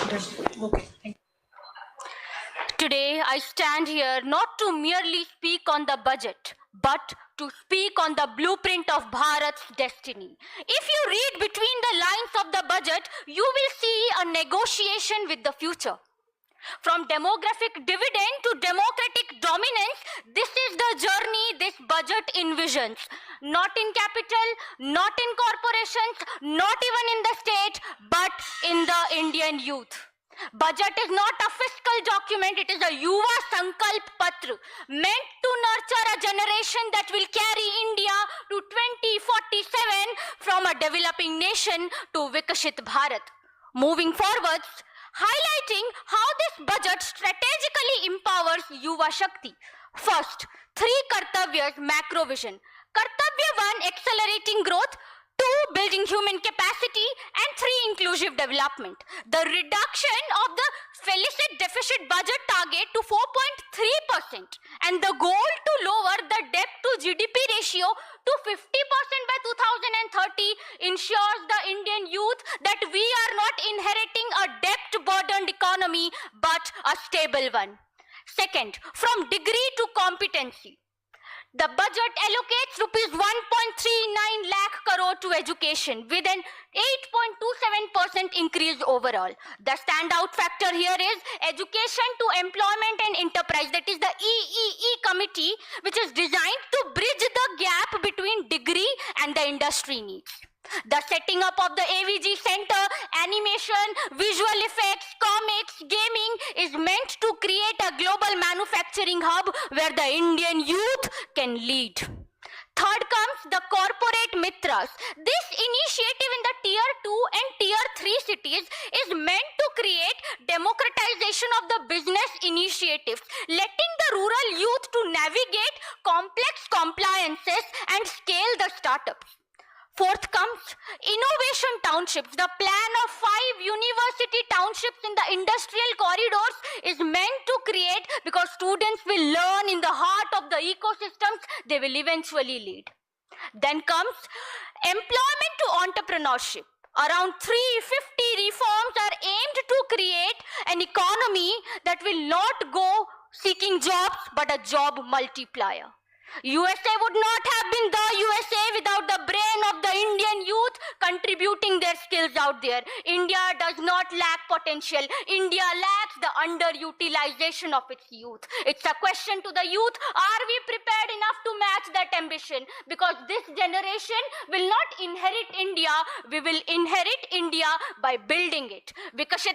Okay. Today, I stand here not to merely speak on the budget, but to speak on the blueprint of Bharat's destiny. If you read between the lines of the budget, you will see a negotiation with the future. From demographic dividend to democratic dominance, this is the journey this budget envisions. Not in capital, not in corporations, not even in the state, but in the Indian youth. Budget is not a fiscal document, it is a Yuva Sankalp Patra meant to nurture a generation that will carry India to 2047 from a developing nation to Vikashit Bharat. Moving forwards, highlighting how this budget strategically empowers Yuva Shakti. First, 3 Kartavyas macro vision. Kartavya 1, accelerating growth. 2, building human capacity, and 3, inclusive development. The reduction of the Felicit deficit budget target to 4.3% and the goal to lower the debt to GDP ratio to 50% by 2030 ensures the Indian youth that we are not inheriting a debt-burdened economy but a stable one. Second, from degree to competency. The budget allocates rupees 1.39 lakh crore to education with an 8.27% increase overall. The standout factor here is education to employment and enterprise, that is the EEE committee, which is designed to bridge the gap between degree and the industry needs. The setting up of the AVG Center, animation, visual effects, comics, gaming is meant to create a global manufacturing hub where the Indian youth can lead. Third comes the corporate mitras. This initiative in the tier 2 and tier 3 cities is meant to create democratization of the business initiatives, letting the rural youth to navigate complex compliances and scale the startups. Fourth comes innovation townships. The plan of 5 university townships in the industrial corridors is meant to create because students will learn in the heart of the ecosystems they will eventually lead. Then comes employment to entrepreneurship. Around 350 reforms are aimed to create an economy that will not go seeking jobs but a job multiplier. USA would not have been the USA without the brain of the Indian youth contributing their skills out there. India does not lack potential. India lacks the underutilization of its youth. It's a question to the youth, are we prepared enough to match that ambition? Because this generation will not inherit India, we will inherit India by building it. Vikashit